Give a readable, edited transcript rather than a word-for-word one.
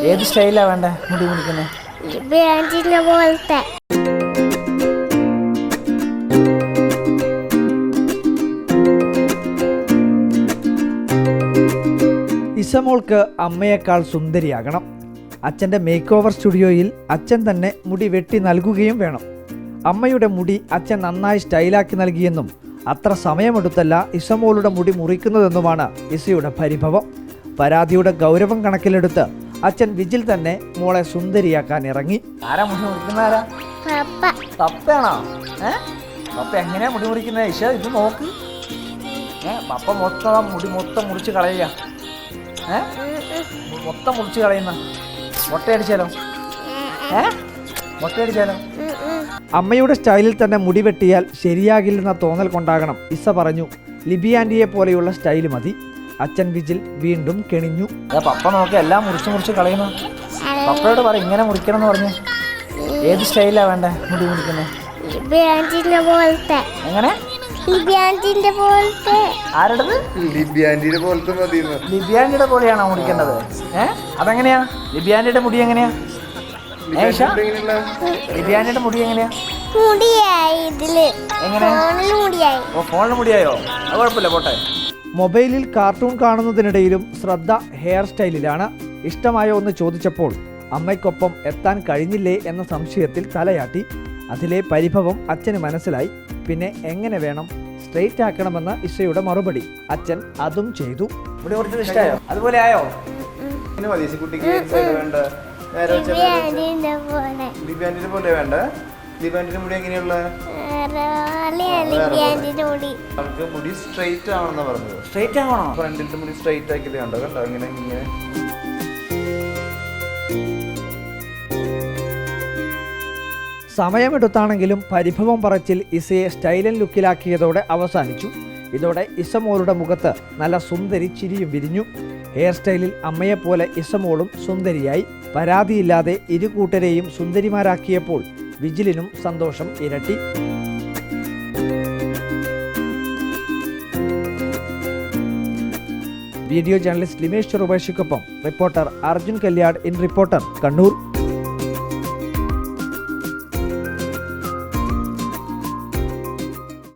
ഏത് സ്റ്റൈലാ വേണ്ടേ മുടി മുറിക്കുന്നത്? പോലത്തെ. ഇസമോൾക്ക് അമ്മയേക്കാൾ സുന്ദരിയാകണം. അച്ഛൻ്റെ മേക്ക് ഓവർ സ്റ്റുഡിയോയിൽ അച്ഛൻ തന്നെ മുടി വെട്ടി നൽകുകയും വേണം. അമ്മയുടെ മുടി അച്ഛൻ നന്നായി സ്റ്റൈലാക്കി നൽകിയെന്നും അത്ര സമയമെടുത്തല്ല ഇസമോളുടെ മുടി മുറിക്കുന്നതെന്നുമാണ് ഇസയുടെ പരിഭവം. പരാതിയുടെ ഗൗരവം കണക്കിലെടുത്ത് അച്ഛൻ വിജിൽ തന്നെ മോളെ സുന്ദരിയാക്കാൻ ഇറങ്ങി. ആരാ മുടി മുറിക്കുന്നതാരാ? പപ്പയാണോ? പപ്പ എങ്ങനെയാ മുടി മുറിക്കുന്നത്? ഇഷ ഇത് നോക്ക്. പപ്പ മുടി മൊത്തം മുറിച്ച് കളയുക. മൊത്തം മുറിച്ച് കളയുന്ന മുട്ടയടിച്ചാലോ? മുട്ടയടിച്ചാലോ? അമ്മയുടെ സ്റ്റൈലിൽ തന്നെ മുടി വെട്ടിയാൽ ശരിയാകില്ലെന്ന തോന്നൽ കൊണ്ടാകണം ഇസ പറഞ്ഞു ലിബി ആൻറ്റിയെ പോലെയുള്ള സ്റ്റൈല് മതി. അച്ഛൻ വിജിൽ വീണ്ടും കെണിഞ്ഞു. പപ്പ നോക്കി എല്ലാം മുറിച്ച് കളയുന്നു. പപ്പയോട് പറ ഇങ്ങനെ മുറിക്കണം എന്ന് പറഞ്ഞു. ഏത് സ്റ്റൈലാ വേണ്ടേ മുടി മുറിക്കുന്നത്? എങ്ങനെ? ആരുടേത്? ലിബിയാൻറ്റിയുടെ പോലെയാണോ മുറിക്കേണ്ടത്? അതെങ്ങനെയാ? ലിബിയാൻറ്റിയുടെ മുടി എങ്ങനെയാ? ലിബിയാൻറ്റിയുടെ മുടി എങ്ങനെയാ? ഫോണിൽ മുടിയായോ? അത് കുഴപ്പമില്ല, പോട്ടെ. മൊബൈലിൽ കാർട്ടൂൺ കാണുന്നതിനിടയിലും ശ്രദ്ധ ഹെയർ സ്റ്റൈലിലാണ്. ഇഷ്ടമായോ എന്ന് ചോദിച്ചപ്പോൾ അമ്മയ്ക്കൊപ്പം എത്താൻ കഴിഞ്ഞില്ലേ എന്ന സംശയത്തിൽ തലയാട്ടി. അതിലെ പരിഭവം അച്ഛന് മനസ്സിലായി. പിന്നെ എങ്ങനെ വേണം? സ്ട്രെയിറ്റ് ആക്കണമെന്ന് ഇഷയുടെ മറുപടി. അച്ഛൻ അതും ചെയ്തു. മുടി മുറിച്ചത് ഇഷ്ടമായോ? അതുപോലെ ആയോ? പോലെ വേണ്ട. ലിബാൻഡിന്റെ മുടി എങ്ങനെയുള്ള? നമുക്ക് മുടി സ്ട്രെയിറ്റ് ആവണമെന്നാ പറഞ്ഞത്. സ്ട്രെയിറ്റ് ആവണോ? ഫ്രണ്ടിലത്തെ മുടി സ്ട്രെയിറ്റ് ആക്കിയത് കണ്ടോ? കണ്ടോ ഇങ്ങനെ ഇങ്ങനെ. സമയമെടുത്താണെങ്കിലും പരിഭവം പറച്ചിൽ ഇസയെ സ്റ്റൈലൻ ലുക്കിലാക്കിയതോടെ അവസാനിച്ചു. ഇതോടെ ഇസമോളുടെ മുഖത്ത് നല്ല സുന്ദരി ചിരിയും വിരിഞ്ഞു. ഹെയർ സ്റ്റൈലിൽ അമ്മയെപ്പോലെ ഇസമോളും സുന്ദരിയായി. പരാതിയില്ലാതെ ഇരു കൂട്ടരെയും സുന്ദരിമാരാക്കിയപ്പോൾ വിജിലിനും സന്തോഷം ഇരട്ടി. വീഡിയോ ജേർണലിസ്റ്റ് ലിമേഷ് ചെറുബാഷിക്കൊപ്പം reporter Arjun Kalyad in reporter, Kannur.